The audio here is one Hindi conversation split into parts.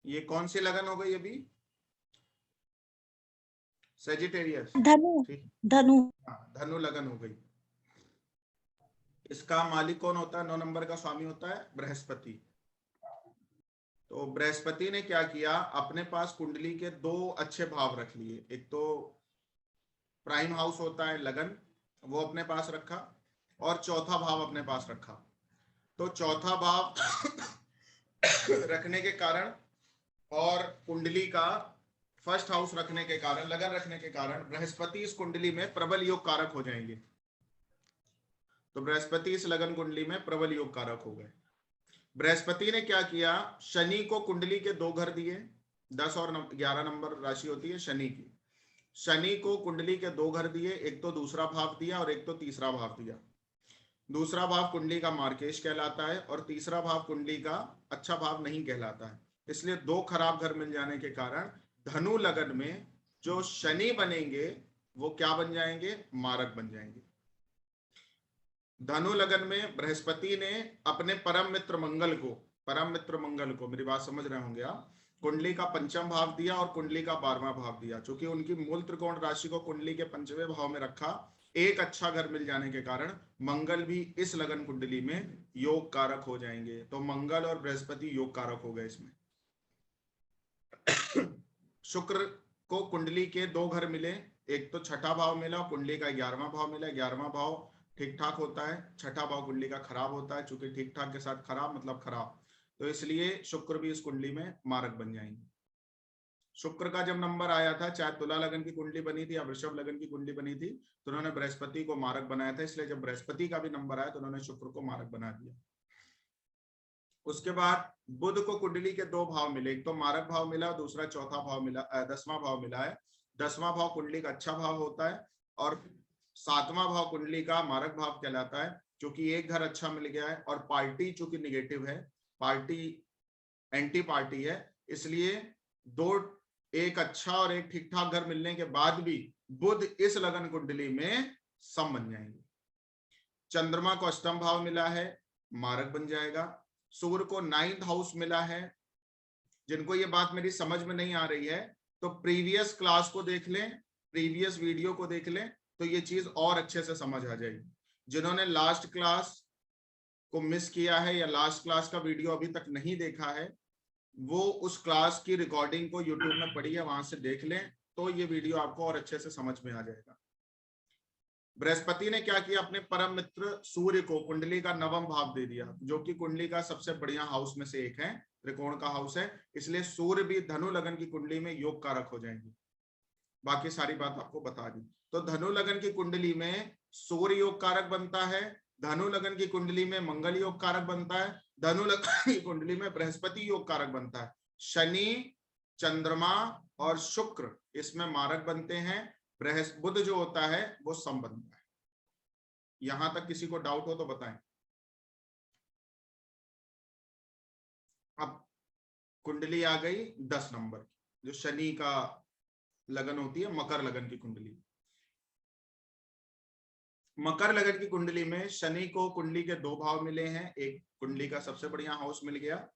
ये कौन सी लगन हो गई अभी? सेजिटेरियस। धनु। ठीक, धनु। हाँ, धनु लगन हो गई। इसका मालिक कौन होता है? 9 नंबर का स्वामी होता है बृहस्पति। तो बृहस्पति ने क्या किया, अपने पास कुंडली के 2 अच्छे भाव रख लिए। एक तो प्राइम हाउस होता है लगन, वो अपने पास रखा, और चौथा भाव अपने पास रखा। तो चौथा भाव रखने के कारण और कुंडली का फर्स्ट हाउस रखने के कारण, लगन रखने के कारण बृहस्पति इस कुंडली में प्रबल योग कारक हो जाएंगे। तो बृहस्पति इस लगन कुंडली में प्रबल योग कारक हो गए। बृहस्पति ने क्या किया, शनि को कुंडली के 2 घर दिए। 10 और 11 नंबर राशि होती है शनि की। शनि को कुंडली के 2 घर दिए, एक तो दूसरा भाव दिया और एक तो तीसरा भाव दिया। दूसरा भाव कुंडली का मार्केश कहलाता है और तीसरा भाव कुंडली का अच्छा भाव नहीं कहलाता है। इसलिए 2 खराब घर मिल जाने के कारण धनु लगन में जो शनि बनेंगे वो क्या बन जाएंगे, मारक बन जाएंगे। धनु लगन में बृहस्पति ने अपने परम मित्र मंगल को, मेरी बात समझ रहे होंगे आप, कुंडली का 5वां भाव दिया और कुंडली का 12वां भाव दिया। चूंकि उनकी मूल त्रिकोण राशि को कुंडली के 5वें भाव में रखा, एक अच्छा घर मिल जाने के कारण मंगल भी इस लगन कुंडली में योग कारक हो जाएंगे। तो मंगल और बृहस्पति योग कारक हो गए इसमें। शुक्र को कुंडली के 2 घर मिले, एक तो छठा भाव मिला, कुंडली का 11वां भाव मिला। 11वां भाव ठीक ठाक होता है, छठा भाव कुंडली का खराब होता है। चूंकि ठीक ठाक के साथ खराब मतलब खराब, तो इसलिए शुक्र भी इस कुंडली में मारक बन जाएंगे। शुक्र का जब नंबर आया था, चाहे तुला लगन की कुंडली बनी थी या वृषभ लगन की कुंडली बनी थी, तो उन्होंने बृहस्पति को मारक बनाया था। इसलिए जब बृहस्पति का भी नंबर आया तो उन्होंने शुक्र को मारक बना दिया। उसके बाद बुध को कुंडली के 2 भाव मिले, एक तो मारक भाव मिला, दूसरा चौथा भाव मिला, 10वां भाव मिला है। 10वां भाव कुंडली का अच्छा भाव होता है और 7वां भाव कुंडली का मारक भाव कहलाता है। क्योंकि एक घर अच्छा मिल गया है और पार्टी चूंकि निगेटिव है, पार्टी एंटी पार्टी है, इसलिए 2 एक अच्छा और एक ठीक ठाक घर मिलने के बाद भी बुध इस लगन कुंडली में सम बन जाएंगे। चंद्रमा को 8वां भाव मिला है, मारक बन जाएगा। सूर्य को 9th हाउस मिला है। जिनको ये बात मेरी समझ में नहीं आ रही है तो प्रीवियस क्लास को देख लें, प्रीवियस वीडियो को देख लें, तो ये चीज और अच्छे से समझ आ जाएगी। जिन्होंने लास्ट क्लास को मिस किया है या लास्ट क्लास का वीडियो अभी तक नहीं देखा है, वो उस क्लास की रिकॉर्डिंग को यूट्यूब में पढ़ी है, वहां से देख लें, तो ये वीडियो आपको और अच्छे से समझ में आ जाएगा। बृहस्पति ने क्या किया, अपने परम मित्र सूर्य को कुंडली का 9वां भाव दे दिया, जो कि कुंडली का सबसे बढ़िया हाउस में से एक है, त्रिकोण का हाउस है। इसलिए सूर्य भी धनु लगन की कुंडली में योग कारक हो जाएंगे। बाकी सारी बात आपको बता दी। तो धनु लगन की कुंडली में सूर्य योग कारक बनता है, धनु लगन की कुंडली में मंगल योग कारक बनता है, धनु लगन की कुंडली में बृहस्पति योग कारक बनता है। शनि, चंद्रमा और शुक्र इसमें मारक बनते हैं। बुध जो होता है वो सम बनता है। यहां तक किसी को डाउट हो तो बताएं। अब कुंडली आ गई 10 नंबर की, जो शनि का लगन होती है, मकर लगन की कुंडली। मकर लगन की कुंडली में शनि को कुंडली के 2 भाव मिले हैं, एक कुंडली का सबसे बढ़िया हाउस मिल गया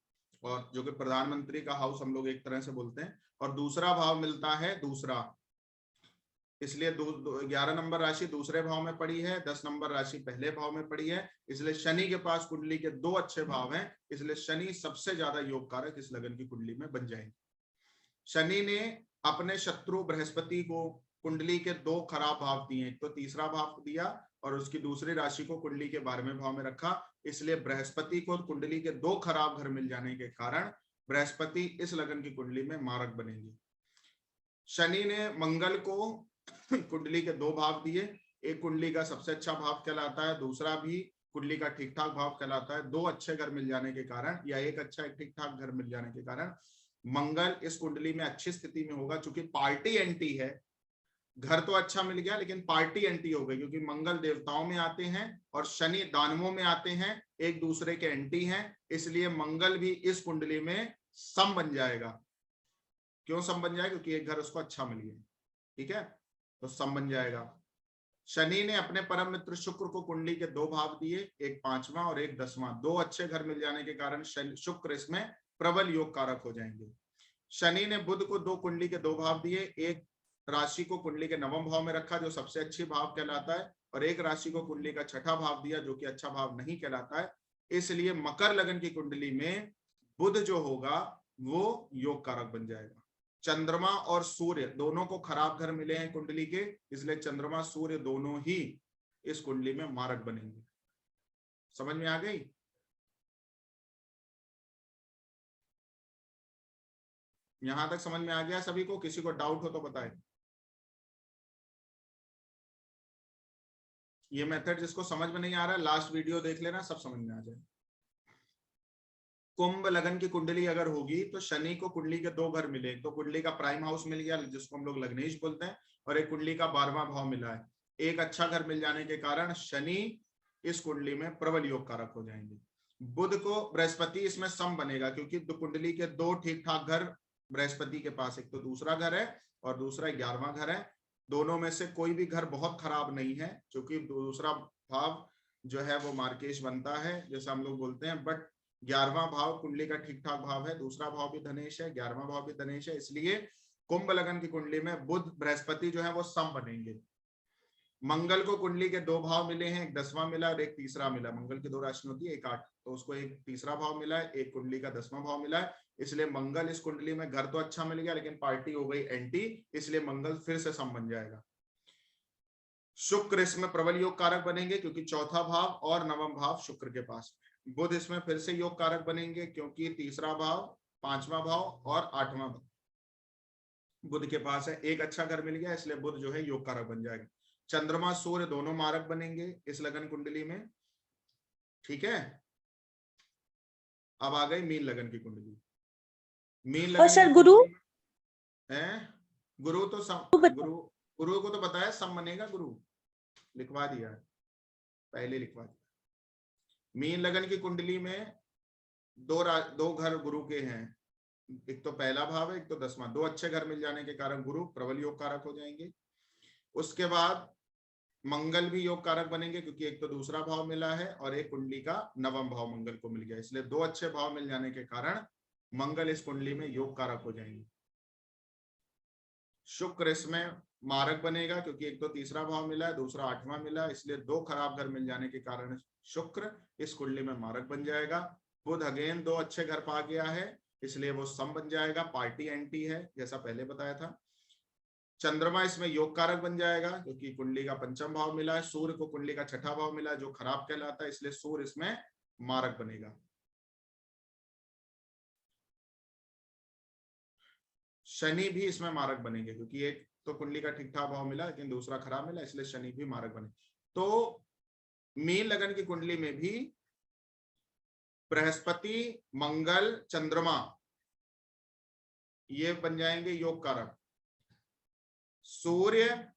और जो कि प्रधानमंत्री का हाउस हम लोग एक तरह से बोलते हैं, और दूसरा भाव मिलता है दूसरा, इसलिए 11 नंबर राशि दूसरे भाव में पड़ी है, 10 नंबर राशि पहले भाव में पड़ी है। इसलिए शनि के पास कुंडली के 2 अच्छे भाव हैं, इसलिए शनि सबसे ज्यादा योग कारक इस लगन की कुंडली में बन जाएंगे। शनि ने अपने शत्रु बृहस्पति को कुंडली के 2 खराब भाव दिए, एक तो तीसरा भाव दिया और उसकी दूसरी राशि को कुंडली के 12वें भाव में रखा। इसलिए बृहस्पति को कुंडली के 2 खराब घर मिल जाने के कारण बृहस्पति इस लगन की कुंडली में मारक बनेंगे। शनि ने मंगल को कुंडली के 2 भाव दिए, एक कुंडली का सबसे अच्छा भाव कहलाता है, दूसरा भी कुंडली का ठीक ठाक भाव कहलाता है। 2 अच्छे घर मिल जाने के कारण या एक अच्छा एक ठीक ठाक घर मिल जाने के कारण मंगल इस कुंडली में अच्छी स्थिति में होगा। चूंकि पार्टी एंटी है, घर तो अच्छा मिल गया लेकिन पार्टी एंटी हो गई, क्योंकि मंगल देवताओं में आते हैं और शनि दानवों में आते हैं, एक दूसरे के एंटी हैं। इसलिए मंगल भी इस कुंडली में सम बन जाएगा। क्यों सम बन जाएगा? क्योंकि एक घर उसको अच्छा मिल गया। ठीक है, तो सम बन जाएगा। शनि ने अपने परम मित्र शुक्र को कुंडली के 2 भाव दिए, एक 5वां और एक 10वां। 2 अच्छे घर मिल जाने के कारण शुक्र इसमें प्रबल योग कारक हो जाएंगे। शनि ने बुध को दो कुंडली के दो भाव दिए, एक राशि को कुंडली के नवम भाव में रखा जो सबसे अच्छी भाव कहलाता है, और एक राशि को कुंडली का छठा भाव दिया जो कि अच्छा भाव नहीं कहलाता है। इसलिए मकर लगन की कुंडली में बुध जो होगा वो योग कारक बन जाएगा। चंद्रमा और सूर्य दोनों को खराब घर मिले हैं कुंडली के, इसलिए चंद्रमा सूर्य दोनों ही इस कुंडली में मारक बनेंगे। समझ में आ गई? यहां तक समझ में आ गया सभी को? किसी को डाउट हो तो बताए। ये मेथड जिसको समझ में नहीं आ रहा है लास्ट वीडियो देख लेना, सब समझ में आ जाए। कुंभ लगन की कुंडली अगर होगी तो शनि को कुंडली के दो घर मिले, तो कुंडली का प्राइम हाउस मिल गया जिसको हम लोग लग्नेश बोलते हैं, और एक कुंडली का 12वां भाव मिला है। एक अच्छा घर मिल जाने के कारण शनि इस कुंडली में प्रबल योग कारक हो जाएंगे। बुध को बृहस्पति इसमें सम बनेगा क्योंकि कुंडली के दो ठीक ठाक घर बृहस्पति के पास, एक तो दूसरा घर है और दूसरा 11वां घर है। दोनों में से कोई भी घर बहुत खराब नहीं है क्योंकि दूसरा भाव जो है वो मार्केश बनता है जैसा हम लोग बोलते हैं, बट 11वां भाव कुंडली का ठीक ठाक भाव है, दूसरा भाव भी धनेश है, 11वां भाव भी धनेश है। इसलिए कुंभ लगन की कुंडली में बुध बृहस्पति जो है वो सम बनेंगे। मंगल को कुंडली के दो भाव मिले हैं, एक 10वां मिला और एक तीसरा मिला। मंगल की दो राशि होती है, एक 8, तो उसको एक तीसरा भाव मिला है, एक कुंडली का 10वां भाव मिला है। इसलिए मंगल इस कुंडली में घर तो अच्छा मिल गया लेकिन पार्टी हो गई एंटी, इसलिए मंगल फिर से सम बन जाएगा। शुक्र इसमें प्रबल योग कारक बनेंगे क्योंकि चौथा भाव और नवम भाव शुक्र के पास। बुध इसमें फिर से योग कारक बनेंगे क्योंकि तीसरा भाव, 5वां भाव और 8वां भाव बुध के पास है। एक अच्छा घर मिल गया इसलिए बुध जो है योग कारक बन जाएगा। चंद्रमा सूर्य दोनों मारक बनेंगे इस लगन कुंडली में। ठीक है, अब आ गई मीन लगन की कुंडली। मीन लगन सर गुरु है, गुरु तो गुरु को तो बताया सम बनेगा, गुरु लिखवा दिया, पहले लिखवा दिया। मीन लगन की कुंडली में दो घर गुरु के हैं, एक तो पहला भाव है एक तो 10वां। दो अच्छे घर मिल जाने के कारण गुरु प्रबल योग कारक हो जाएंगे। उसके बाद मंगल भी योग कारक बनेंगे क्योंकि एक तो दूसरा भाव मिला है और एक कुंडली का नवम भाव मंगल को मिल गया, इसलिए दो अच्छे भाव मिल जाने के कारण मंगल इस कुंडली में योग कारक हो जाएंगे। शुक्र इसमें मारक बनेगा क्योंकि एक तो तीसरा भाव मिला है, दूसरा 8वां मिला है, इसलिए दो खराब घर मिल जाने के कारण शुक्र इस कुंडली में मारक बन जाएगा। बुध अगेन दो अच्छे घर पा गया है इसलिए वो सम बन जाएगा, पार्टी एंटी है जैसा पहले बताया था। चंद्रमा इसमें योग कारक बन जाएगा क्योंकि कुंडली का 5वां भाव मिला है। सूर्य को कुंडली का 6ठा भाव मिला है जो खराब कहलाता है, इसलिए सूर्य इसमें मारक बनेगा। शनि भी इसमें मारक बनेंगे क्योंकि एक तो कुंडली का ठीक ठाक भाव मिला लेकिन दूसरा खराब मिला, इसलिए शनि भी मारक बने। तो मीन लगन की कुंडली में भी बृहस्पति, मंगल, चंद्रमा ये बन जाएंगे योग कारक। सूर्य,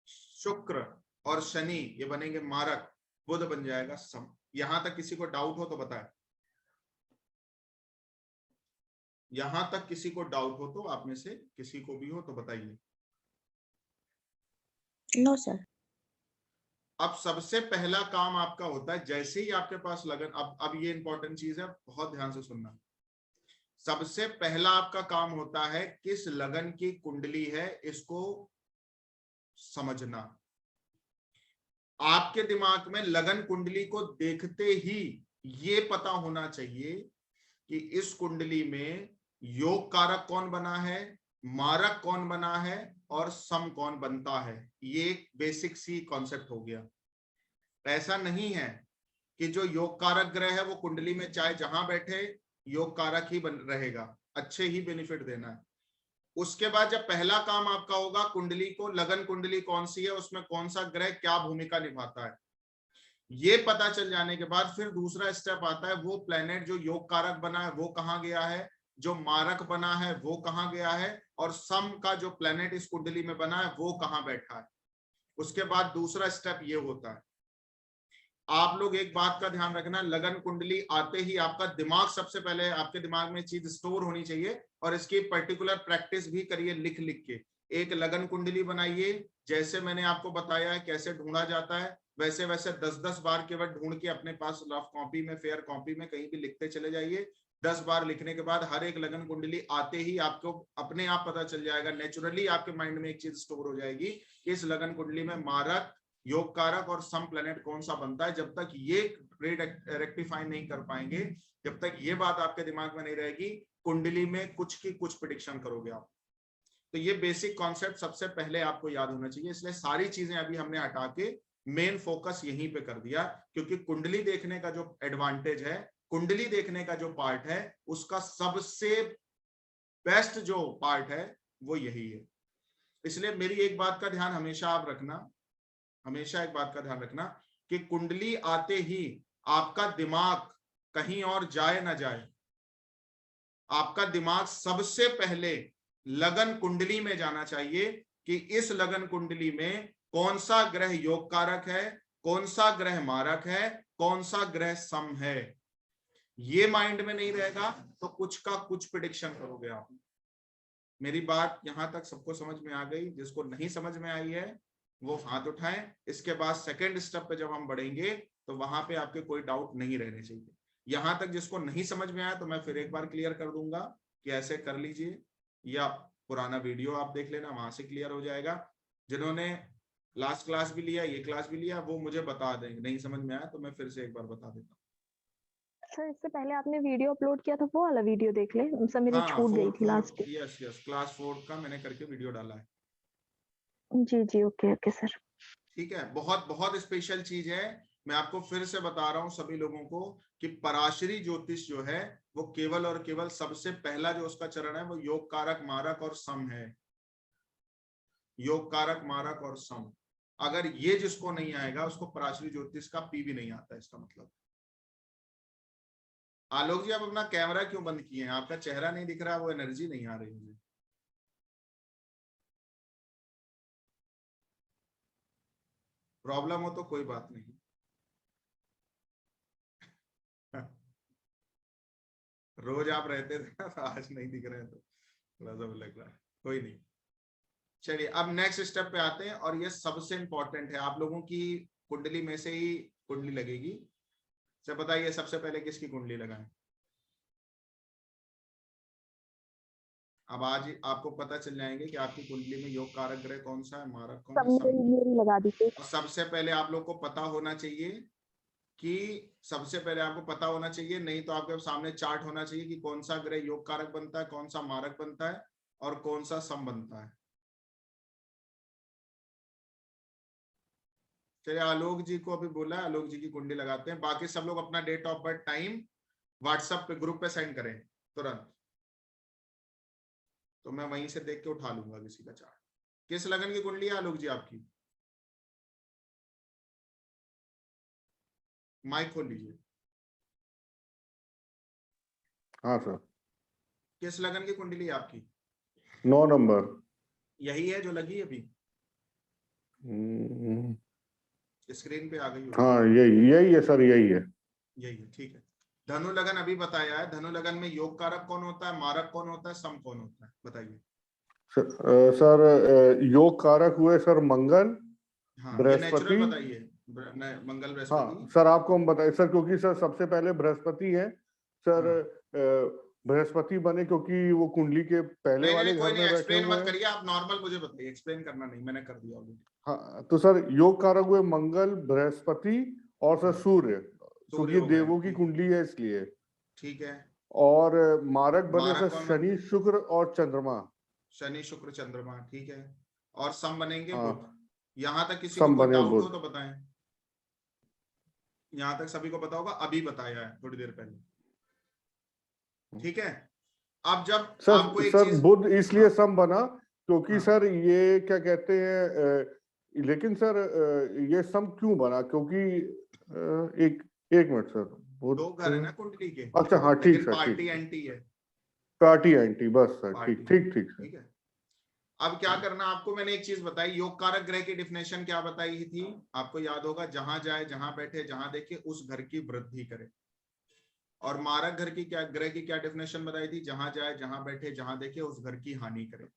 शुक्र और शनि ये बनेंगे मारक, बुध बन जाएगा सम। यहां तक किसी को डाउट हो तो बताएं। यहां तक किसी को डाउट हो तो आप में से किसी को भी हो तो बताइए। No sir. अब सबसे पहला काम आपका होता है जैसे ही आपके पास लगन, अब ये इंपॉर्टेंट चीज है, बहुत ध्यान से सुनना। सबसे पहला आपका काम होता है किस लगन की कुंडली है इसको समझना। आपके दिमाग में लगन कुंडली को देखते ही ये पता होना चाहिए कि इस कुंडली में योग कारक कौन बना है, मारक कौन बना है और सम कौन बनता है। ये एक बेसिक सी कॉन्सेप्ट हो गया। ऐसा नहीं है कि जो योग कारक ग्रह है वो कुंडली में चाहे जहां बैठे योग कारक ही बन रहेगा, अच्छे ही बेनिफिट देना है। उसके बाद जब पहला काम आपका होगा कुंडली को, लगन कुंडली कौन सी है उसमें कौन सा ग्रह क्या भूमिका निभाता है, ये पता चल जाने के बाद फिर दूसरा स्टेप आता है वो प्लेनेट जो योग कारक बना है वो कहाँ गया है, जो मारक बना है वो कहाँ गया है, और सम का जो प्लेनेट इस कुंडली में बना है वो कहाँ बैठा है। उसके बाद दूसरा स्टेप ये होता है, आप लोग एक बात का ध्यान रखना, लगन कुंडली आते ही आपका दिमाग सबसे पहले, आपके दिमाग में चीज स्टोर होनी चाहिए और इसकी पर्टिकुलर प्रैक्टिस भी करिए लिख लिख के। एक लगन कुंडली बनाइए, जैसे मैंने आपको बताया है कैसे ढूंढा जाता है वैसे वैसे 10-10 बार केवल ढूंढ के अपने पास रफ कॉपी में, फेयर कॉपी में कहीं भी लिखते चले जाइए। 10 बार लिखने के बाद हर एक लगन कुंडली आते ही आपको अपने आप पता चल जाएगा, नेचुरली आपके माइंड में एक चीज स्टोर हो जाएगी कि इस लगन कुंडली में मारक, योग कारक और सम प्लेनेट कौन सा बनता है। जब तक ये रेक्टिफाई नहीं कर पाएंगे, जब तक ये बात आपके दिमाग में नहीं रहेगी, कुंडली में कुछ की कुछ प्रेडिक्शन करोगे आप। तो ये बेसिक कॉन्सेप्ट सबसे पहले आपको याद होना चाहिए। इसलिए सारी चीजें अभी हमने हटा के मेन फोकस यहीं पे कर दिया, क्योंकि कुंडली देखने का जो एडवांटेज है, कुंडली देखने का जो पार्ट है, उसका सबसे बेस्ट जो पार्ट है वो यही है। इसलिए मेरी एक बात का ध्यान हमेशा आप रखना, हमेशा एक बात का ध्यान रखना कि कुंडली आते ही आपका दिमाग कहीं और जाए ना जाए। आपका दिमाग सबसे पहले लगन कुंडली में जाना चाहिए कि इस लगन कुंडली में कौन सा ग्रह योग कारक है, कौन सा ग्रह मारक है, कौन सा ग्रह सम है। ये माइंड में नहीं रहेगा तो कुछ का कुछ प्रेडिक्शन करोगे आप। मेरी बात यहां तक सबको समझ में आ गई? जिसको नहीं समझ में आई है वो हाथ उठाएं। इसके बाद सेकेंड स्टेप पे जब हम बढ़ेंगे तो वहां पे आपके कोई डाउट नहीं रहने चाहिए। यहां तक जिसको नहीं समझ में आया तो मैं फिर एक बार क्लियर कर दूंगा कि ऐसे कर लीजिए, या पुराना वीडियो आप देख लेना, वहां से क्लियर हो जाएगा। जिन्होंने लास्ट क्लास भी लिया, ये क्लास भी लिया, वो मुझे बता देंगे। नहीं समझ में आया तो मैं फिर से एक बार बता देता हूँ। सर इससे पहले आपने वीडियो अपलोड किया था, वो वाला वीडियो देख ले, सब मेरी हाँ, छूट गई थी लास्ट। यस यस, क्लास 4 का मैंने करके वीडियो डाला है। जी जी, ओके ओके सर। ठीक है, बहुत बहुत स्पेशल चीज है। मैं आपको फिर से बता रहा हूं सभी लोगों को कि पराशरी ज्योतिष जो है वो केवल और केवल सबसे पहला जो उसका चरण है वो योग कारक, मारक और सम है। योग कारक, मारक और सम, अगर ये जिसको नहीं आएगा उसको पराशरी ज्योतिष का पी भी नहीं आता। इसका मतलब, आलोक जी आप अपना कैमरा क्यों बंद किए हैं? आपका चेहरा नहीं दिख रहा, वो एनर्जी नहीं आ रही मुझे। प्रॉब्लम हो तो कोई बात नहीं। रोज आप रहते थे ना, तो आज नहीं दिख रहे हैं तो थोड़ा सा लग रहा है, कोई नहीं। चलिए अब नेक्स्ट स्टेप पे आते हैं, और ये सबसे इंपॉर्टेंट है। आप लोगों की कुंडली में से ही कुंडली लगेगी। से बताइए सबसे पहले किसकी कुंडली लगाएं? अब आज आपको पता चल जाएंगे कि आपकी कुंडली में योग कारक ग्रह कौन सा है, मारक कौन है, सब सम। मेरी लगा दीजिए। और सबसे पहले आप लोग को पता होना चाहिए कि सबसे पहले आपको पता होना चाहिए, नहीं तो आपके सामने चार्ट होना चाहिए कि कौन सा ग्रह योग कारक बनता है, कौन सा मारक बनता है और कौन सा सम बनता है। चलिए आलोक जी को अभी बोला, आलोक जी की कुंडली लगाते हैं। बाकी सब लोग अपना date of birth, time WhatsApp पे ग्रुप पे सेंड करें तुरंत, तो मैं वहीं से देख के उठा लूंगा किसी का चार्ट। किस लगन की कुंडली है आलोक जी आपकी? माइक खोल लीजिए। हाँ सर। किस लगन की कुंडली है आपकी? 9 नंबर। यही है जो लगी अभी स्क्रीन पे आ गई होगी। हाँ यही यही है सर, यही है। यही है, ठीक है। धनु लगन अभी बताया है। धनु लगन में योग कारक कौन होता है, मारक कौन होता है, सम कौन होता है, बताइए। सर योग कारक हुए सर मंगल, हाँ ये नेचुरल बृहस्पति। बताइए। मंगल, बृहस्पति। हाँ सर, आपको हम बताए सर, क्योंकि सर सबसे पहले बृहस्पति है सर। हाँ। बृहस्पति बने क्योंकि वो कुंडली के पहले नहीं वाले नहीं, कोई घर नहीं, में बैठे एक्सप्लेन हुए मत हैं। करिए आप, नॉर्मल मुझे बताइए, एक्सप्लेन करना नहीं, मैंने कर दिया ऑलरेडी। हाँ तो सर योग कारक हुए मंगल, बृहस्पति और सर हाँ, सूर्य, सूर्य क्योंकि हो गए, देवों की ठीक है। कुंडली है इसलिए। ठीक है। और मारक बने सर मारक कौन बनते शनि, हैं? शुक्र और चंद्रमा। शनि, शुक्र, चंद्रमा, ठीक है। और सम बनेंगे बुध। हाँ, यहां तक किसी को सम कोई बने डाउट हो बुध। तो बताएं। यहां तक सभी को पता होगा, अभी बताया है थोड़ी देर पहले, ठीक है। अब जब आपको सर एक सर चीज, बुध इसलिए हाँ सम बना क्योंकि हाँ, सर ये क्या कहते हैं, लेकिन सर ये सम क्यों बना, क्योंकि एक एक मिनट सर। बुध, दो घर है ना कुंडली के, अच्छा हाँ ठीक लेकिन सर, पार्टी ठीक। एंटी है। पार्टी एंटी, बस सर, पार्टी ठीक है, ठीक ठीक सर। ठीक है। अब क्या करना आपको, मैंने एक चीज बताई, योग कारक ग्रह की डिफिनेशन क्या बताई थी आपको याद होगा, जहां जाए, जहां बैठे, जहां देखे उस घर की वृद्धि करे। और मारक घर की क्या, ग्रह की क्या डिफिनेशन बताई थी, जहां जाए, जहां बैठे, जहां देखे उस घर की हानि करे।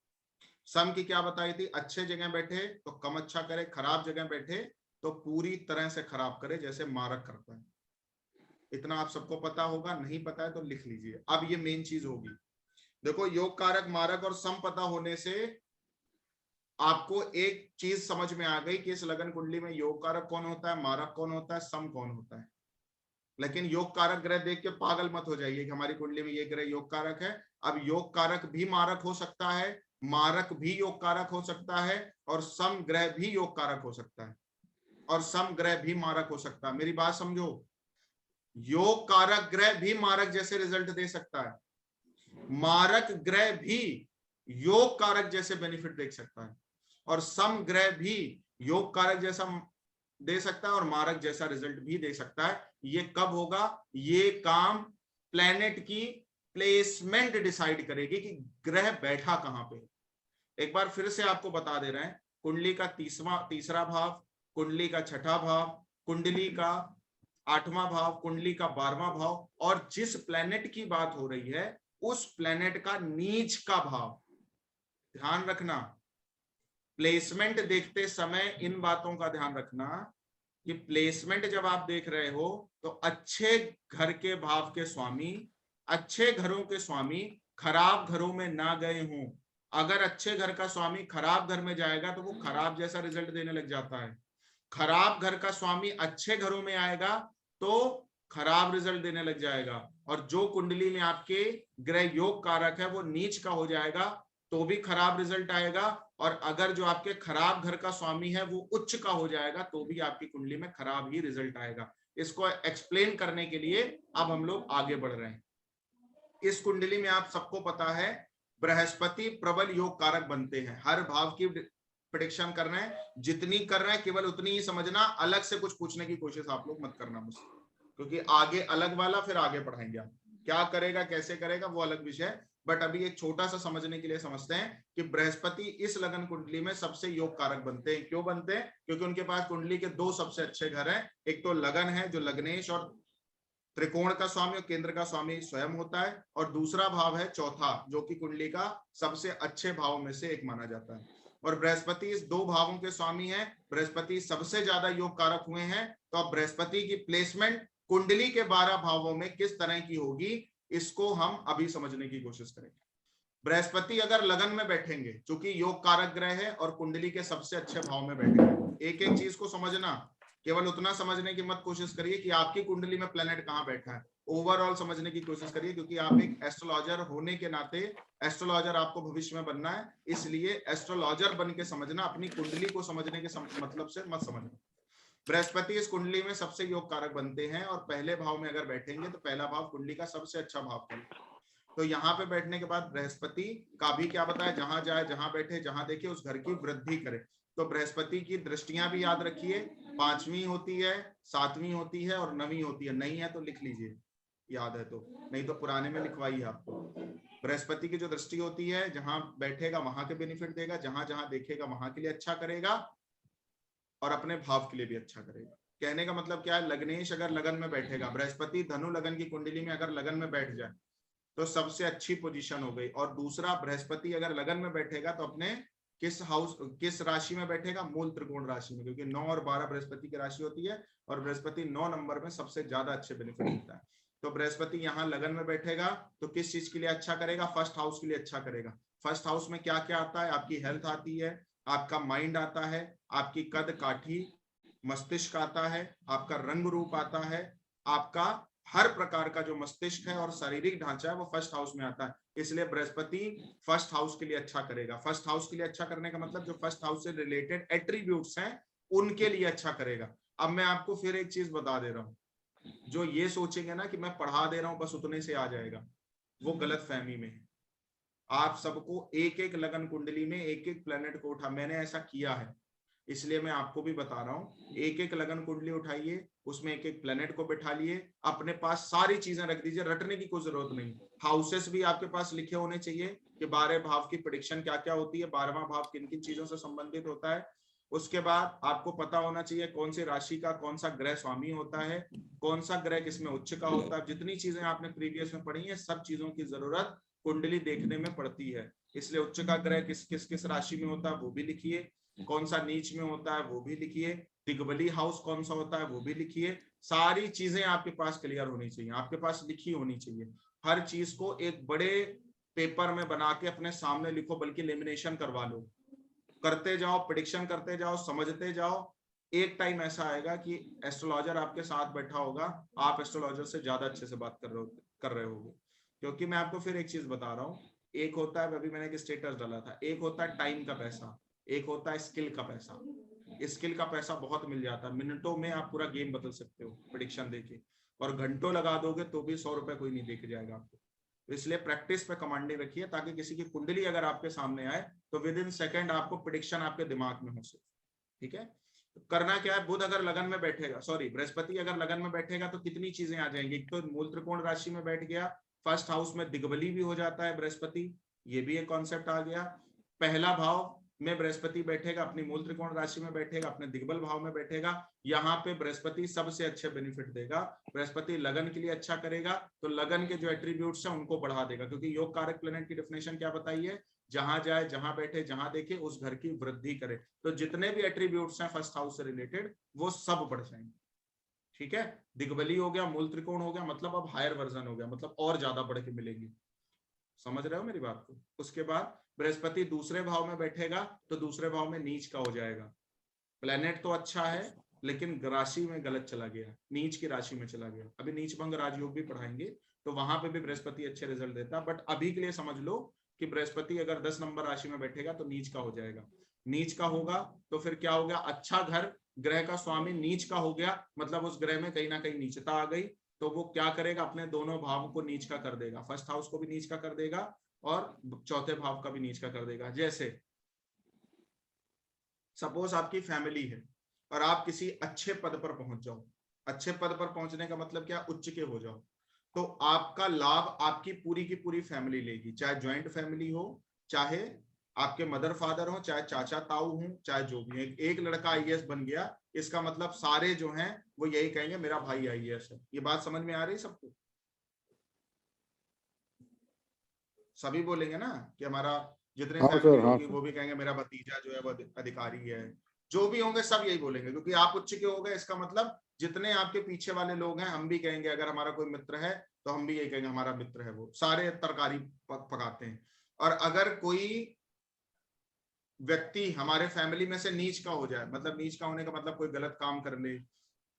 सम की क्या बताई थी, अच्छे जगह बैठे तो कम अच्छा करे, खराब जगह बैठे तो पूरी तरह से खराब करे, जैसे मारक करता है। इतना आप सबको पता होगा, नहीं पता है तो लिख लीजिए। अब ये मेन चीज होगी, देखो योग कारक मारक और सम पता होने से आपको एक चीज समझ में आ गई कि इस लगन कुंडली में योग कारक कौन होता है, मारक कौन होता है, सम कौन होता है। लेकिन योग कारक ग्रह देख के पागल मत हो जाइए कि हमारी कुंडली में ये ग्रह योग कारक है। अब योग कारक भी मारक हो सकता है, मारक भी योग कारक हो सकता है, और सम ग्रह भी योग कारक हो सकता है, और सम ग्रह भी मारक हो सकता है। मेरी बात समझो, योग कारक ग्रह भी मारक जैसे रिजल्ट दे सकता है, मारक ग्रह भी योग कारक जैसे बेनिफिट देख सकता है, और सम ग्रह भी योग कारक जैसा दे सकता है और मारक जैसा रिजल्ट भी दे सकता है। ये कब होगा? ये काम प्लेनेट की प्लेसमेंट डिसाइड करेगी कि ग्रह बैठा कहां पे। एक बार फिर से आपको बता दे रहे हैं, कुंडली का तीसरा भाव, कुंडली का छठा भाव, कुंडली का 8वां भाव, कुंडली का 12वां भाव, और जिस प्लेनेट की बात हो रही है उस प्लेनेट का नीच का भाव। ध्यान रखना, प्लेसमेंट देखते समय इन बातों का ध्यान रखना कि प्लेसमेंट जब आप देख रहे हो तो अच्छे घर के भाव के स्वामी, अच्छे घरों के स्वामी खराब घरों में ना गए हों। अगर अच्छे घर का स्वामी खराब घर में जाएगा तो वो खराब जैसा रिजल्ट देने लग जाता है, खराब घर का स्वामी अच्छे घरों में आएगा तो खराब रिजल्ट देने लग जाएगा, और जो कुंडली में आपके ग्रह योग कारक है वो नीच का हो जाएगा तो भी खराब रिजल्ट आएगा, और अगर जो आपके खराब घर का स्वामी है वो उच्च का हो जाएगा तो भी आपकी कुंडली में खराब ही रिजल्ट आएगा। इसको एक्सप्लेन करने के लिए अब हम लोग आगे बढ़ रहे हैं। इस कुंडली में आप सबको पता है बृहस्पति प्रबल योग कारक बनते हैं। हर भाव की प्रेडिक्शन कर रहे हैं, जितनी कर रहे हैं केवल उतनी ही समझना, अलग से कुछ पूछने की कोशिश आप लोग मत करना मुझसे, क्योंकि आगे अलग वाला फिर आगे पढ़ाएंगे। आप क्या करेगा कैसे करेगा वो अलग विषय है, बट अभी एक छोटा सा समझने के लिए समझते हैं कि बृहस्पति इस लगन कुंडली में सबसे योग कारक बनते हैं। क्यों बनते हैं? क्योंकि उनके पास कुंडली के दो सबसे अच्छे घर हैं, एक तो लगन है जो लग्नेश और त्रिकोण का स्वामी और केंद्र का स्वामी स्वयं होता है, और दूसरा भाव है चौथा जो कि कुंडली का सबसे अच्छे भाव में से एक माना जाता है, और बृहस्पति इस दो भावों के स्वामी हैं। बृहस्पति सबसे ज्यादा योग कारक हुए हैं, तो अब बृहस्पति की प्लेसमेंट कुंडली के 12 भावों में किस तरह की होगी इसको हम अभी समझने की कोशिश करेंगे। बृहस्पति अगर लगन में बैठेंगे, चूंकि योग कारक ग्रह है और कुंडली के सबसे अच्छे भाव में बैठेंगे, एक एक चीज को समझना, केवल उतना समझने की मत कोशिश करिए कि आपकी कुंडली में प्लेनेट कहां बैठा है, ओवरऑल समझने की कोशिश करिए, क्योंकि आप एक एस्ट्रोलॉजर होने के नाते, एस्ट्रोलॉजर आपको भविष्य में बनना है, इसलिए एस्ट्रोलॉजर बन के समझना, अपनी कुंडली को समझने के मतलब से मत समझना। बृहस्पति इस कुंडली में सबसे योग कारक बनते हैं, और पहले भाव में अगर बैठेंगे तो पहला भाव कुंडली का सबसे अच्छा भाव है। तो यहाँ पे बैठने के बाद बृहस्पति का भी क्या बताया, जहां जाए जहां बैठे जहां देखे उस घर की वृद्धि करे। तो बृहस्पति की दृष्टियां भी याद रखिए, 5वीं होती है, 7वीं होती है और 9वीं होती है। नहीं है तो लिख लीजिए, याद है तो, नहीं तो पुराने में लिखवाइए आपको। बृहस्पति की जो दृष्टि होती है, जहां बैठेगा वहां के बेनिफिट देगा, जहां जहां देखेगा वहां के लिए अच्छा करेगा, और अपने भाव के लिए भी अच्छा करेगा। कहने का मतलब क्या है, लग्नेश अगर लगन में बैठेगा, बृहस्पति धनु लगन की कुंडली में अगर लगन में बैठ जाए तो सबसे अच्छी पोजीशन हो गई। और दूसरा, बृहस्पति अगर लगन में बैठेगा तो अपने किस राशि में बैठेगा, मूल त्रिकोण राशि में, क्योंकि 9 और 12 बृहस्पति की राशि होती है, और बृहस्पति 9 नंबर में सबसे ज्यादा अच्छे बेनिफिट देता है। तो बृहस्पति यहाँ लगन में बैठेगा तो किस चीज के लिए अच्छा करेगा, फर्स्ट हाउस के लिए अच्छा करेगा। फर्स्ट हाउस में क्या क्या आता है, आपकी हेल्थ आती है, आपका माइंड आता है, आपकी कद काठी मस्तिष्क आता है, आपका रंग रूप आता है, आपका हर प्रकार का जो मस्तिष्क है और शारीरिक ढांचा है वो फर्स्ट हाउस में आता है। इसलिए बृहस्पति फर्स्ट हाउस के लिए अच्छा करेगा। फर्स्ट हाउस के लिए अच्छा करने का मतलब जो फर्स्ट हाउस से रिलेटेड एट्रीब्यूट्स हैं उनके लिए अच्छा करेगा। अब मैं आपको फिर एक चीज बता दे रहा हूं, जो ये सोचेंगे ना कि मैं पढ़ा दे रहा हूं बस उतने से आ जाएगा, वो गलत फहमी में है। आप सबको एक एक लगन कुंडली में एक एक प्लेनेट को उठा, मैंने ऐसा किया है इसलिए मैं आपको भी बता रहा हूं, एक एक लगन कुंडली उठाइए, उसमें एक एक प्लेनेट को बैठा लिए, अपने पास सारी चीजें रख दीजिए, रटने की कोई जरूरत नहीं। हाउसेस भी आपके पास लिखे होने चाहिए कि 12 भाव की प्रेडिक्शन क्या क्या होती है, 12वां भाव किन किन चीजों से संबंधित होता है। उसके बाद आपको पता होना चाहिए कौन सी राशि का कौन सा ग्रह स्वामी होता है, कौन सा ग्रह किसमें उच्च का होता है। जितनी चीजें आपने प्रीवियस में पढ़ी है सब चीजों की जरूरत कुंडली देखने में पड़ती है, इसलिए उच्च का ग्रह किस किस किस राशि में होता है वो भी लिखिए, कौन सा नीच में होता है वो भी लिखिए, दिग्बली हाउस कौन सा होता है वो भी लिखिए, सारी चीजें आपके पास क्लियर होनी चाहिए, आपके पास लिखी होनी चाहिए। हर चीज को एक बड़े पेपर में बना के अपने सामने लिखो, बल्कि लेमिनेशन करवा लो, करते जाओ, प्रेडिक्शन करते जाओ, समझते जाओ। एक टाइम ऐसा आएगा कि एस्ट्रोलॉजर आपके साथ बैठा होगा, आप एस्ट्रोलॉजर से ज्यादा अच्छे से बात कर रहे होगे। क्योंकि मैं आपको फिर एक चीज बता रहा हूँ, एक होता है, अभी मैंने एक स्टेटस डाला था, एक होता है टाइम का पैसा, एक होता है स्किल का पैसा। स्किल का पैसा बहुत मिल जाता है, मिनटों में आप पूरा गेम बदल सकते हो प्रेडिक्शन देके, और घंटों लगा दोगे तो भी 100 रुपए कोई नहीं देके जाएगा आपको। तो इसलिए प्रैक्टिस पे कमांडिंग रखिए, ताकि किसी की कुंडली अगर आपके सामने आए तो विद इन सेकेंड आपको प्रेडिक्शन आपके दिमाग में हो सके। ठीक है, तो करना क्या है, बुध अगर लगन में बैठेगा, सॉरी बृहस्पति अगर लगन में बैठेगा तो कितनी चीजें आ जाएंगी। एक तो मूल त्रिकोण राशि में बैठ गया, फर्स्ट हाउस में दिग्बली भी हो जाता है बृहस्पति, ये भी एक कॉन्सेप्ट आ गया। पहला भाव में बृहस्पति बैठेगा, अपनी मूल त्रिकोण राशि में बैठेगा, अपने दिग्बल भाव में बैठेगा। यहाँ पे बृहस्पति सबसे अच्छे बेनिफिट देगा। बृहस्पति लगन के लिए अच्छा करेगा, तो लगन के जो एट्रीब्यूट्स हैं उनको बढ़ा देगा, क्योंकि योग कारक प्लेनेट की डेफिनेशन क्या बताई है, जहां जाए, जहां बैठे, जहां देखे, उस घर की वृद्धि करे। तो जितने भी एट्रीब्यूट्स हैं फर्स्ट हाउस से रिलेटेड वो सब बढ़ जाएंगे। ठीक है, दिग्बली हो गया, मूल त्रिकोण हो गया, मतलब अब हायर वर्जन हो गया, मतलब और ज्यादा बढ़ के मिलेंगे। समझ रहे हो मेरी बात को। उसके बाद बृहस्पति दूसरे भाव में बैठेगा, तो दूसरे भाव में नीच का हो जाएगा। प्लेनेट तो अच्छा है, लेकिन राशि में गलत चला गया, नीच की राशि में चला गया। अभी नीच भंग राजयोग भी पढ़ाएंगे, तो वहां पे भी बृहस्पति अच्छे रिजल्ट देता है। बट अभी के लिए समझ लो कि बृहस्पति अगर 10 नंबर राशि में बैठेगा तो नीच का हो जाएगा। नीच का होगा तो फिर क्या हो गया, अच्छा घर, ग्रह का स्वामी नीच का हो गया, मतलब उस ग्रह में कहीं ना कहीं नीचता आ गई। तो वो क्या करेगा, अपने दोनों भाव को नीच का कर देगा, फर्स्ट हाउस को भी नीच का कर देगा और चौथे भाव का भी नीच का कर देगा। जैसे सपोज आपकी फैमिली है और आप किसी अच्छे पद पर पहुंच जाओ। अच्छे पद पर पहुंचने का मतलब क्या, उच्च के हो जाओ, तो आपका लाभ आपकी पूरी की पूरी फैमिली लेगी, चाहे ज्वाइंट फैमिली हो, चाहे आपके मदर फादर हो, चाहे चाचा ताऊ हो, चाहे जो भी है। एक लड़का आईएएस बन गया, इसका मतलब सारे जो हैं वो यही कहेंगे मेरा भाई आईएएस है। ये बात समझ में आ रही सबको? सभी बोलेंगे ना कि हमारा, जितने हाँ फैमिली सर, हाँ होगी सर। वो भी कहेंगे मेरा भतीजा जो है वो अधिकारी है। जो भी होंगे सब यही बोलेंगे, क्योंकि आप उच्च के हो गए, इसका मतलब जितने आपके पीछे वाले लोग हैं, हम भी कहेंगे, अगर हमारा कोई मित्र है तो हम भी यही कहेंगे हमारा मित्र है, वो सारे तरकारी पकाते हैं। और अगर कोई व्यक्ति हमारे फैमिली में से नीच का हो जाए, मतलब नीच का होने का मतलब कोई गलत काम कर ले,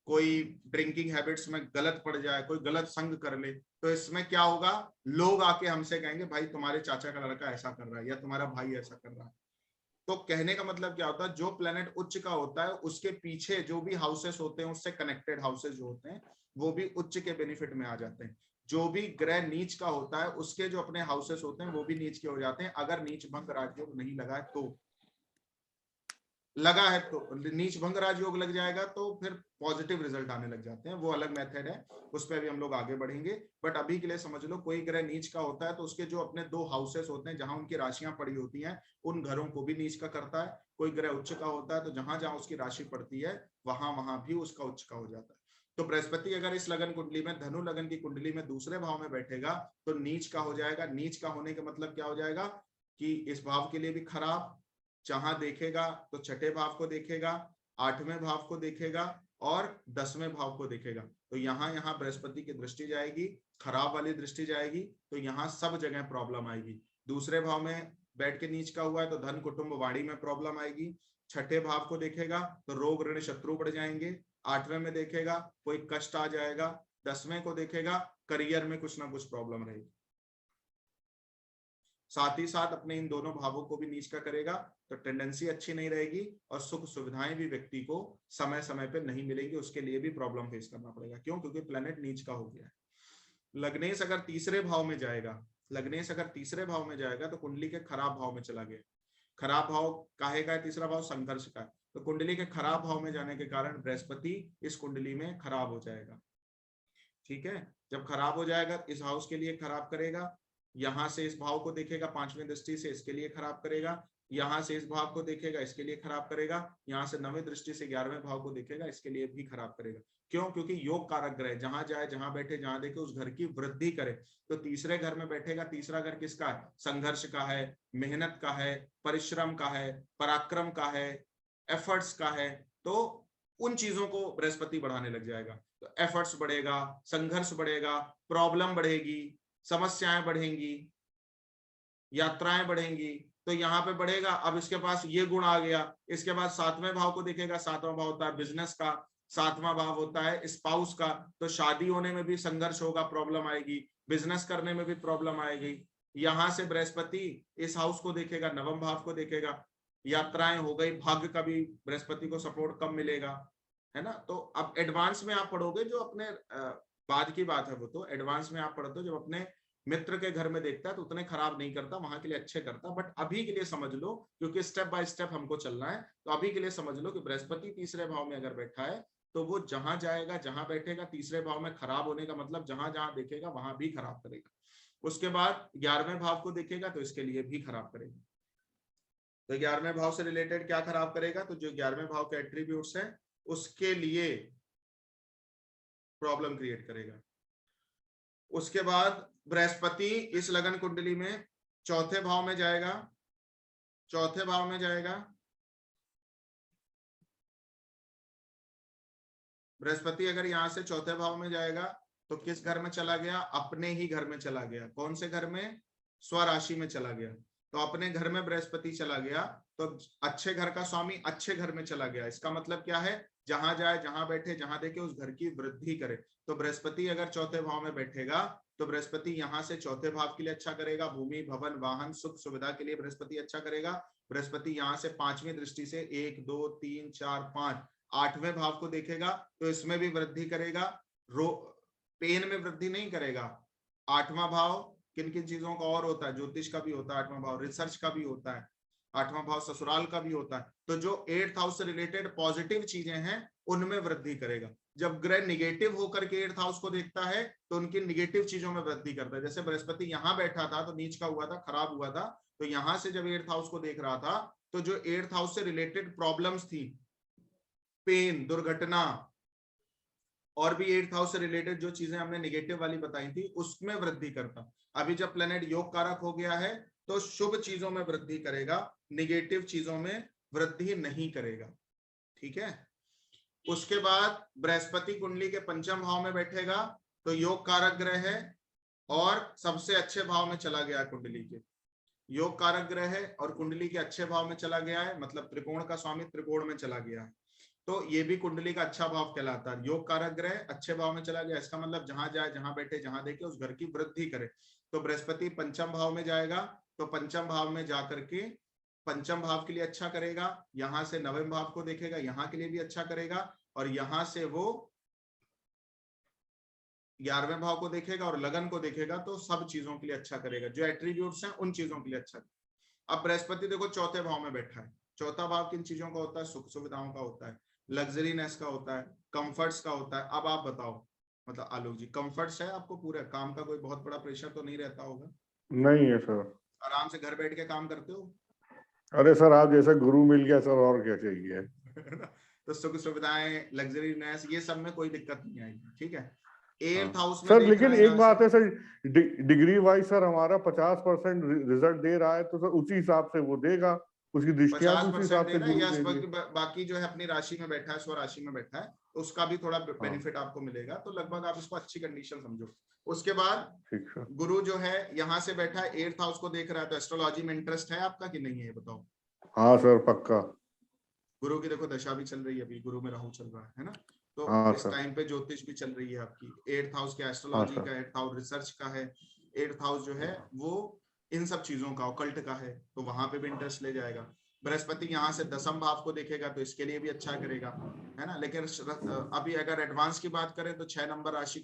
कोई ड्रिंकिंग हैबिट्स में गलत पड़ जाए, कोई गलत संग कर ले, तो इसमें क्या होगा, लोग आके हमसे कहेंगे भाई तुम्हारे चाचा का लड़का ऐसा कर रहा है या तुम्हारा भाई ऐसा कर रहा है। तो कहने का मतलब क्या होता है, जो प्लेनेट उच्च का होता है उसके पीछे जो भी हाउसेस होते हैं, उससे कनेक्टेड हाउसेस जो होते हैं वो भी उच्च के बेनिफिट में आ जाते हैं। जो भी ग्रह नीच का होता है उसके जो अपने हाउसेस होते हैं वो भी नीच के हो जाते हैं, अगर नीच भंग राजयोग नहीं लगा है तो। लगा है तो नीच भंग राजयोग लग जाएगा तो फिर पॉजिटिव रिजल्ट आने लग जाते हैं, वो अलग मेथड है, उस पर भी हम लोग आगे बढ़ेंगे। बट अभी के लिए समझ लो, कोई ग्रह नीच का होता है तो उसके जो अपने 2 हाउसेस होते हैं जहां उनकी राशियां पड़ी होती हैं, उन घरों को भी नीच का करता है। कोई ग्रह उच्च का होता है तो जहां जहां उसकी राशि पड़ती है वहां वहां भी उसका उच्च का हो जाता है। तो बृहस्पति अगर इस लगन कुंडली में, धनु लगन की कुंडली में दूसरे भाव में बैठेगा तो नीच का हो जाएगा। नीच का होने का मतलब क्या हो जाएगा कि इस भाव के लिए भी खराब, जहां देखेगा तो छठे भाव को देखेगा, 8वें भाव को देखेगा और 10वें भाव को देखेगा। तो यहाँ यहाँ बृहस्पति की दृष्टि जाएगी, खराब वाली दृष्टि जाएगी, तो यहाँ सब जगह प्रॉब्लम आएगी। दूसरे भाव में बैठ के नीच का हुआ है तो धन कुटुंब वाणी में प्रॉब्लम आएगी। छठे भाव को देखेगा तो रोग ऋण शत्रु बढ़ जाएंगे। 8वें में देखेगा कोई कष्ट आ जाएगा। 10वें को देखेगा करियर में कुछ ना कुछ प्रॉब्लम रहेगी। साथ ही साथ अपने इन दोनों भावों को भी नीच का करेगा तो टेंडेंसी अच्छी नहीं रहेगी और सुख सुविधाएं भी व्यक्ति को समय समय पे नहीं मिलेंगी, उसके लिए भी प्रॉब्लम फेस करना पड़ेगा। क्यों? क्योंकि प्लेनेट नीच का हो गया है। लग्नेश अगर तीसरे भाव में जाएगा, लग्नेश अगर तीसरे भाव में जाएगा तो कुंडली के खराब भाव में चला गया। खराब भाव काहे का है? तीसरा भाव संघर्ष का है। तो कुंडली के खराब भाव में जाने के कारण बृहस्पति इस कुंडली में खराब हो जाएगा। ठीक है, जब खराब हो जाएगा इस हाउस के लिए खराब करेगा, यहां से इस भाव को देखेगा 5वीं दृष्टि से, इसके लिए खराब करेगा, यहां से इस भाव को देखेगा, इसके लिए खराब करेगा, यहां से 9वीं दृष्टि से 11वें भाव को देखेगा, इसके लिए भी खराब करेगा। क्यों? क्योंकि योग कारक ग्रह जहां जाए, जहां बैठे, जहां देखे, उस घर की वृद्धि करे। तो तीसरे घर में बैठेगा, तीसरा घर किसका है? संघर्ष का है, मेहनत का है, परिश्रम का है, पराक्रम का है, एफर्ट्स का है। तो उन चीजों को बृहस्पति बढ़ाने लग जाएगा। तो एफर्ट्स बढ़ेगा, संघर्ष बढ़ेगा, प्रॉब्लम बढ़ेगी, समस्याएं बढ़ेंगी, यात्राएं बढ़ेंगी, तो यहाँ पे बढ़ेगा। अब इसके पास ये गुण आ गया। इसके बाद 7वें भाव को देखेगा, 7वां भाव होता है बिजनेस का, 7वां भाव होता है स्पाउस का, तो शादी होने में भी संघर्ष होगा, प्रॉब्लम आएगी, बिजनेस करने में भी प्रॉब्लम आएगी। यहां से बृहस्पति इस हाउस को देखेगा, 9वें भाव को देखेगा, यात्राएं हो गई, भाग्य का भी बृहस्पति को सपोर्ट कम मिलेगा, है ना। तो अब एडवांस में आप पढ़ोगे, जो अपने बाद की बात है वो, तो एडवांस में आप पढ़ते हो जब अपने मित्र के घर में देखता है तो उतने खराब नहीं करता, वहां के लिए अच्छे करता। बट अभी के लिए समझ लो, क्योंकि स्टेप बाय स्टेप हमको चलना है, तो अभी के लिए समझ लो कि बृहस्पति तीसरे भाव में अगर बैठा है तो वो जहां जाएगा, जहां बैठेगा, तीसरे भाव में खराब होने का मतलब जहां जहां देखेगा वहां भी खराब करेगा। उसके बाद 11वें भाव को देखेगा तो इसके लिए भी खराब करेगा। तो 11वें भाव से रिलेटेड क्या खराब करेगा, तो जो 11वें भाव के एट्रीब्यूट्स हैं उसके लिए प्रॉब्लम क्रिएट करेगा। उसके बाद बृहस्पति इस लगन कुंडली में चौथे भाव में जाएगा, चौथे भाव में जाएगा। बृहस्पति अगर यहां से चौथे भाव में जाएगा तो किस घर में चला गया, अपने ही घर में चला गया। कौन से घर में, स्वराशि में चला गया। तो अपने घर में बृहस्पति चला गया तो अच्छे घर का स्वामी अच्छे घर में चला गया। इसका मतलब क्या है, जहां जाए, जहां बैठे, जहां देखे उस घर की वृद्धि करे। तो बृहस्पति अगर चौथे भाव में बैठेगा तो बृहस्पति यहां से चौथे भाव के लिए अच्छा करेगा, भूमि, भवन, वाहन, सुख सुविधा के लिए बृहस्पति अच्छा करेगा। बृहस्पति यहां से 5वीं दृष्टि से 1 2 3 4 5 8वें भाव को देखेगा तो इसमें भी वृद्धि करेगा। पेन में वृद्धि नहीं करेगा। 8वां भाव किन किन चीजों का और होता है, ज्योतिष का भी होता है 8वां भाव, रिसर्च का भी होता है 8वां भाव, ससुराल का भी होता है। तो जो 8th हाउस से रिलेटेड पॉजिटिव चीजें हैं उनमें वृद्धि करेगा। जब ग्रह निगेटिव होकर के 8th हाउस को देखता है तो उनकी निगेटिव चीजों में वृद्धि करता है। जैसे बृहस्पति यहां बैठा था तो नीच का हुआ था, खराब हुआ था, तो यहां से जब 8th हाउस को देख रहा था तो जो 8th हाउस से रिलेटेड प्रॉब्लम्स थी, पेन, दुर्घटना, और भी 8th हाउस से रिलेटेड जो चीजें हमने निगेटिव वाली बताई थी उसमें वृद्धि करता। अभी जब प्लेनेट योग कारक हो गया है तो शुभ चीजों में वृद्धि करेगा, निगेटिव चीजों में वृद्धि नहीं करेगा। ठीक है। उसके बाद बृहस्पति कुंडली के 5वें भाव में बैठेगा तो योग कारक ग्रह है और सबसे अच्छे भाव में चला गया कुंडली के। योग कारक ग्रह है और कुंडली के अच्छे भाव में चला गया है, मतलब त्रिकोण का स्वामी त्रिकोण में चला गया है, तो ये भी कुंडली का अच्छा भाव कहलाता है। योग कारक ग्रह अच्छे भाव में चला गया, इसका मतलब जहां जाए, जहां बैठे, जहां देखे उस घर की वृद्धि करे। तो बृहस्पति 5वें भाव में जाएगा तो 5वें भाव में जाकर के 5वें भाव के लिए अच्छा करेगा। यहां से 9वें भाव को देखेगा, यहाँ के लिए भी अच्छा करेगा, और यहां से वो 11वें भाव को देखेगा और लगन को देखेगा तो सब चीजों के लिए अच्छा करेगा। जो एट्रीब्यूट्स हैं उन चीजों के लिए अच्छा। अब बृहस्पति देखो चौथे भाव में बैठा है। चौथा भाव किन चीजों का होता है, सुख सुविधाओं का होता है, लग्जरीनेस का होता है, कंफर्ट्स का होता है। अब आप बताओ, मतलब आलोक जी, कंफर्ट्स है आपको, पूरे काम का कोई बहुत बड़ा प्रेशर तो नहीं रहता होगा? नहीं है सर, आराम से घर बैठ के काम करते हो। अरे सर आप जैसा गुरु मिल गया सर, और क्या चाहिए। तो सुख सुविधाएं, लग्जरीनेस, ये सब में कोई दिक्कत नहीं आएगी। ठीक है। 8th हाउस में सर देख लेकिन रहा है एक बात है सर, डिग्री वाइज सर हमारा 50% रिजल्ट दे रहा है, तो सर उसी हिसाब से वो देगा, उसकी दृष्टियां भी उसी 50% हिसाब दे से रहा है। गुरु यस, देंगे। बाकी जो है अपनी राशि में बैठा है, स्व राशि में बैठा है, तो उसका भी थोड़ा बेनिफिट आपको मिलेगा। तो लगभग आप इसको अच्छी कंडीशन समझो। उसके बाद ठीक सर, गुरु जो है यहाँ से बैठा है, 8th हाउस को देख रहा है, तो एस्ट्रोलॉजी में इंटरेस्ट है आपका कि नहीं है, बताओ। हाँ सर पक्का। गुरु की देखो दशा भी चल रही है, अभी गुरु में राहु चल रहा है ना, तो हाँ इस सर। टाइम पे ज्योतिष भी चल रही है आपकी। 8th हाउस के हाँ एस्ट्रोलॉजी सर। का, 8th हाउस रिसर्च का है, 8th हाउस जो है वो इन सब चीजों का, ऑकल्ट का है, तो वहां पे भी इंटरेस्ट ले जाएगा। बृहस्पति यहाँ से 10वें भाव को देखेगा तो इसके लिए भी अच्छा करेगा, है ना। लेकिन अभी अगर एडवांस की बात करें तो 6 नंबर राशि